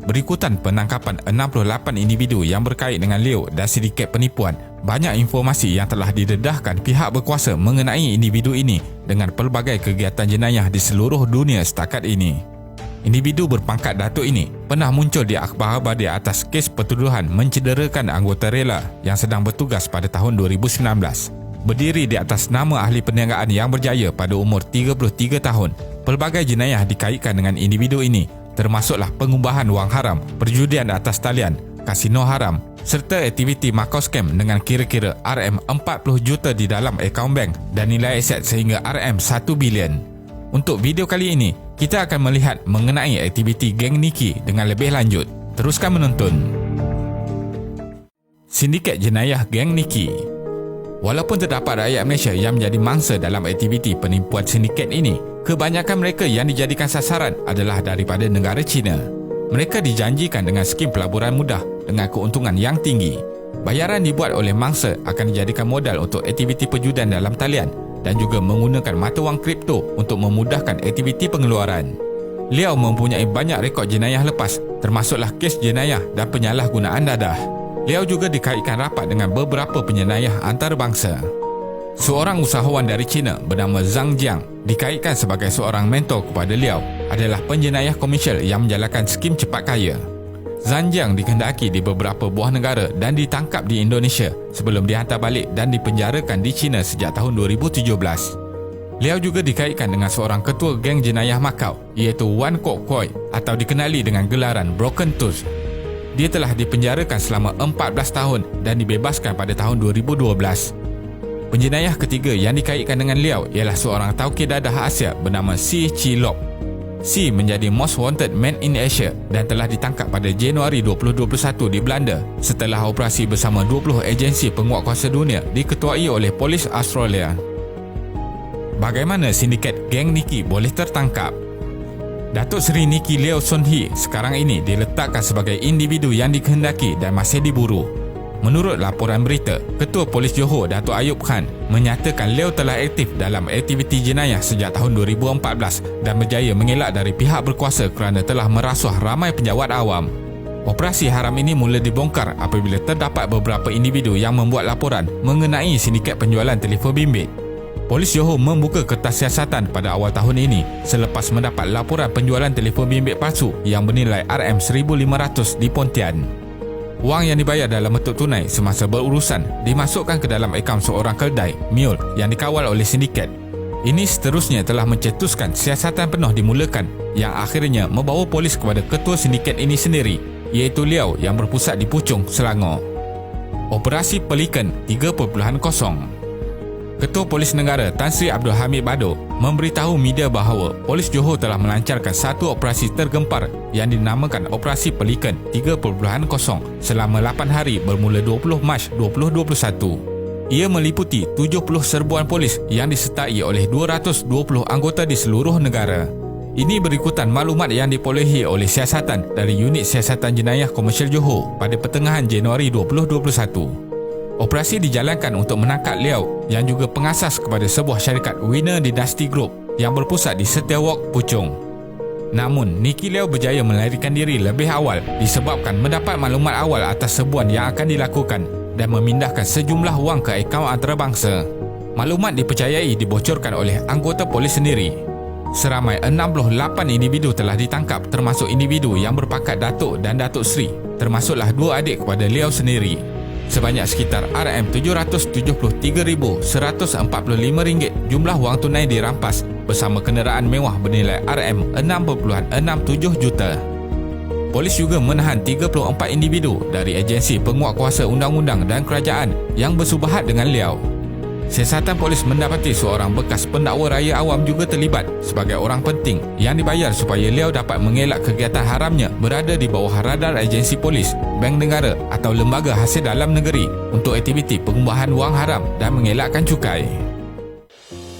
berikutan penangkapan 68 individu yang berkait dengan Leo dan sindiket penipuan, banyak informasi yang telah didedahkan pihak berkuasa mengenai individu ini dengan pelbagai kegiatan jenayah di seluruh dunia setakat ini. Individu berpangkat Datuk ini pernah muncul di akhbar-akhbar di atas kes pertuduhan mencederakan anggota rela yang sedang bertugas pada tahun 2019. Berdiri di atas nama ahli perniagaan yang berjaya pada umur 33 tahun, pelbagai jenayah dikaitkan dengan individu ini, termasuklah pengubahan wang haram, perjudian atas talian, kasino haram, serta aktiviti Macau scam dengan kira-kira RM40 juta di dalam akaun bank dan nilai aset sehingga RM1 bilion. Untuk video kali ini, kita akan melihat mengenai aktiviti geng Niki dengan lebih lanjut. Teruskan menonton. Sindiket jenayah geng Niki. Walaupun terdapat rakyat Malaysia yang menjadi mangsa dalam aktiviti penipuan sindiket ini, kebanyakan mereka yang dijadikan sasaran adalah daripada negara China. Mereka dijanjikan dengan skim pelaburan mudah dengan keuntungan yang tinggi. Bayaran dibuat oleh mangsa akan dijadikan modal untuk aktiviti perjudian dalam talian dan juga menggunakan mata wang kripto untuk memudahkan aktiviti pengeluaran. Liao mempunyai banyak rekod jenayah lepas, termasuklah kes jenayah dan penyalahgunaan dadah. Liao juga dikaitkan rapat dengan beberapa penjenayah antarabangsa. Seorang usahawan dari China bernama Zhang Jiang dikaitkan sebagai seorang mentor kepada Liao adalah penjenayah komersial yang menjalankan skim cepat kaya. Zhang Jiang dikehendaki di beberapa buah negara dan ditangkap di Indonesia sebelum dihantar balik dan dipenjarakan di China sejak tahun 2017. Liao juga dikaitkan dengan seorang ketua geng jenayah Macau iaitu Wan Kok Koi atau dikenali dengan gelaran Broken Tooth. Dia telah dipenjarakan selama 14 tahun dan dibebaskan pada tahun 2012. Penjenayah ketiga yang dikaitkan dengan Liao ialah seorang tauke dadah Asia bernama Si Chi Lop. Si menjadi most wanted man in Asia dan telah ditangkap pada Januari 2021 di Belanda setelah operasi bersama 20 agensi penguatkuasa dunia diketuai oleh polis Australia. Bagaimana sindiket geng Niki boleh tertangkap? Datuk Seri Niki Leo Son Hee sekarang ini diletakkan sebagai individu yang dikehendaki dan masih diburu. Menurut laporan berita, Ketua Polis Johor Datuk Ayub Khan menyatakan Leo telah aktif dalam aktiviti jenayah sejak tahun 2014 dan berjaya mengelak dari pihak berkuasa kerana telah merasuah ramai penjawat awam. Operasi haram ini mula dibongkar apabila terdapat beberapa individu yang membuat laporan mengenai sindiket penjualan telefon bimbit. Polis Johor membuka kertas siasatan pada awal tahun ini selepas mendapat laporan penjualan telefon bimbit palsu yang bernilai RM1,500 di Pontian. Wang yang dibayar dalam bentuk tunai semasa berurusan dimasukkan ke dalam akaun seorang keldai, Mule, yang dikawal oleh sindiket. Ini seterusnya telah mencetuskan siasatan penuh dimulakan yang akhirnya membawa polis kepada ketua sindiket ini sendiri, iaitu Liao yang berpusat di Puchong, Selangor. Operasi Pelikan 3.0. Ketua Polis Negara Tan Sri Abdul Hamid Bado memberitahu media bahawa Polis Johor telah melancarkan satu operasi tergempar yang dinamakan Operasi Pelikan 3.0 selama 8 hari bermula 20 Mac 2021. Ia meliputi 70 serbuan polis yang disertai oleh 220 anggota di seluruh negara. Ini berikutan maklumat yang diperolehi oleh siasatan dari Unit Siasatan Jenayah Komersial Johor pada pertengahan Januari 2021. Operasi dijalankan untuk menangkap Liao yang juga pengasas kepada sebuah syarikat Winner Dynasty Group yang berpusat di Setiawak, Puchong. Namun, Niki Leo berjaya melarikan diri lebih awal disebabkan mendapat maklumat awal atas serbuan yang akan dilakukan dan memindahkan sejumlah wang ke akaun antarabangsa. Maklumat dipercayai dibocorkan oleh anggota polis sendiri. Seramai 68 individu telah ditangkap termasuk individu yang berpangkat Datuk dan Datuk Seri, termasuklah dua adik kepada Liao sendiri. Sebanyak sekitar RM773,145 jumlah wang tunai dirampas bersama kenderaan mewah bernilai RM6.67 juta. Polis juga menahan 34 individu dari agensi penguatkuasa undang-undang dan kerajaan yang bersubahat dengan Liao. Siasatan polis mendapati seorang bekas pendakwa raya awam juga terlibat sebagai orang penting yang dibayar supaya Liao dapat mengelak kegiatan haramnya berada di bawah radar agensi polis, bank negara atau lembaga hasil dalam negeri untuk aktiviti pengubahan wang haram dan mengelakkan cukai.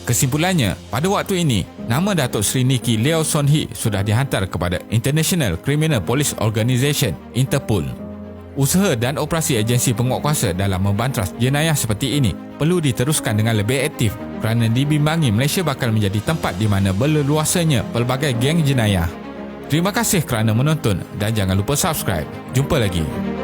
Kesimpulannya, pada waktu ini, nama Datuk Seri Niki Leo Son Hee sudah dihantar kepada International Criminal Police Organisation (Interpol). Usaha dan operasi agensi penguatkuasa dalam membantras jenayah seperti ini perlu diteruskan dengan lebih aktif kerana dibimbangi Malaysia bakal menjadi tempat di mana berleluasanya pelbagai geng jenayah. Terima kasih kerana menonton dan jangan lupa subscribe. Jumpa lagi.